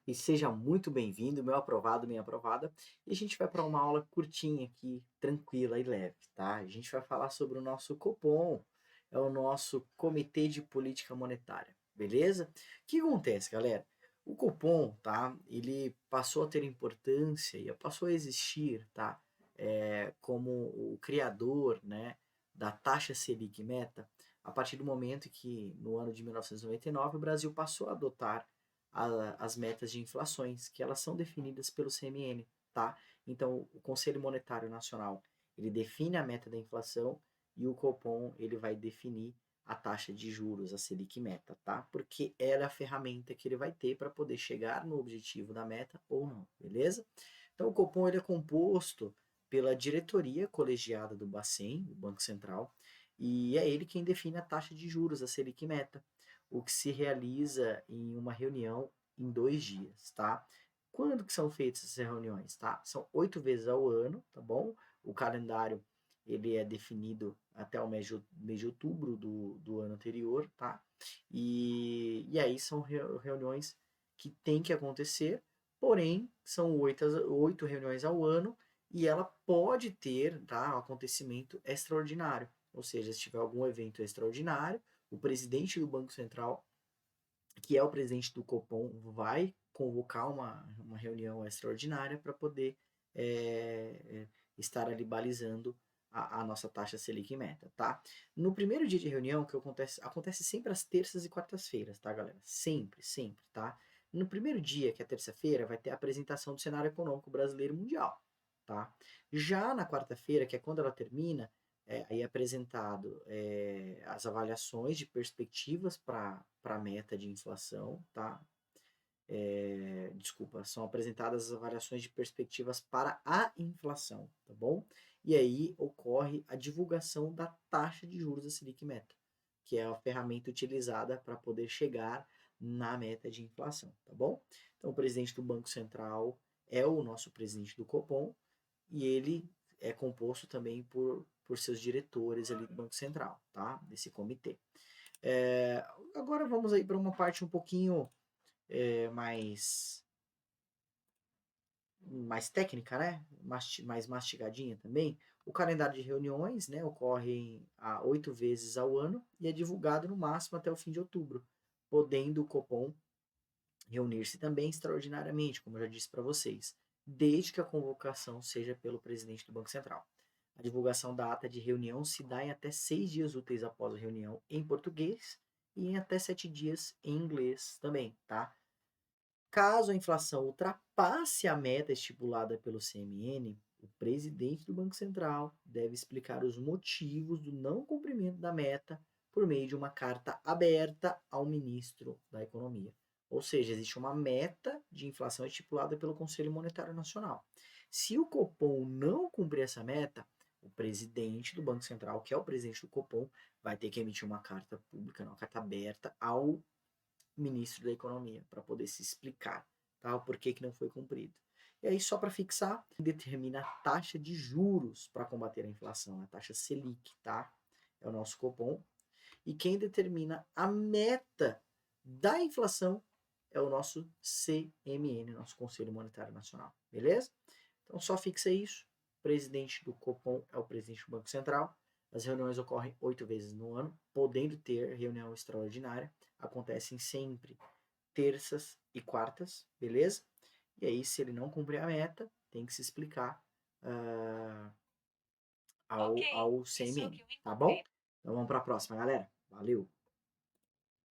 E seja muito bem-vindo, meu aprovado, minha aprovada. E a gente vai para uma aula curtinha aqui, tranquila e leve, tá? A gente vai falar sobre o nosso Copom, é o nosso Comitê de Política Monetária, beleza? O que acontece, galera? O Copom, tá? Ele passou a ter importância e passou a existir, tá? Como o criador, né, da taxa Selic Meta, a partir do momento que, no ano de 1999, o Brasil passou a adotar as metas de inflações, que elas são definidas pelo CMN, tá? Então, o Conselho Monetário Nacional, ele define a meta da inflação e o Copom, ele vai definir a taxa de juros, a Selic meta, tá? Porque ela é a ferramenta que ele vai ter para poder chegar no objetivo da meta ou não, beleza? Então, o Copom, ele é composto pela diretoria colegiada do Bacen, o Banco Central, e é ele quem define a taxa de juros, a Selic meta, o que se realiza em uma reunião em 2 dias, tá? Quando que são feitas essas reuniões, tá? São 8 vezes ao ano, tá bom? O calendário ele é definido até o mês de outubro do ano anterior, tá? E aí são reuniões que tem que acontecer, porém são 8 reuniões ao ano e ela pode ter, tá, um acontecimento extraordinário. Ou seja, se tiver algum evento extraordinário, o presidente do Banco Central, que é o presidente do Copom, vai convocar uma reunião extraordinária para poder estar ali balizando a nossa taxa Selic meta, tá? No primeiro dia de reunião, que acontece sempre às terças e quartas-feiras, tá, galera? Sempre, sempre, tá? No primeiro dia, que é terça-feira, vai ter a apresentação do cenário econômico brasileiro e mundial, tá? Já na quarta-feira, que é quando ela termina, aí é apresentado as avaliações de perspectivas para a meta de inflação, tá? Desculpa, são apresentadas as avaliações de perspectivas para a inflação, tá bom? E aí ocorre a divulgação da taxa de juros da Selic Meta, que é a ferramenta utilizada para poder chegar na meta de inflação, tá bom? Então, o presidente do Banco Central é o nosso presidente do Copom e ele é composto também por seus diretores ali do Banco Central, tá? Desse comitê. Agora vamos aí para uma parte um pouquinho mais técnica, né? Mais mastigadinha também. O calendário de reuniões, né, ocorre 8 vezes ao ano e é divulgado no máximo até o fim de outubro, podendo o Copom reunir-se também extraordinariamente, como eu já disse para vocês, desde que a convocação seja pelo presidente do Banco Central. A divulgação da ata de reunião se dá em até 6 dias úteis após a reunião em português e em até 7 dias em inglês também, tá? Caso a inflação ultrapasse a meta estipulada pelo CMN, o presidente do Banco Central deve explicar os motivos do não cumprimento da meta por meio de uma carta aberta ao ministro da Economia. Ou seja, existe uma meta de inflação estipulada pelo Conselho Monetário Nacional. Se o Copom não cumprir essa meta, o presidente do Banco Central, que é o presidente do Copom, vai ter que emitir uma carta pública, uma carta aberta ao ministro da Economia para poder se explicar, tá? O porquê que não foi cumprido. E aí, só para fixar, determina a taxa de juros para combater a inflação, a taxa Selic, tá? É o nosso Copom. E quem determina a meta da inflação é o nosso CMN, nosso Conselho Monetário Nacional, beleza? Então só fixa isso. O presidente do Copom é o presidente do Banco Central. As reuniões ocorrem 8 vezes no ano, podendo ter reunião extraordinária. Acontecem sempre terças e quartas, beleza? E aí, se ele não cumprir a meta, tem que se explicar uh, Ok, ao isso é o CMN, que eu tá bom? encontrei. Então vamos para a próxima, galera. Valeu!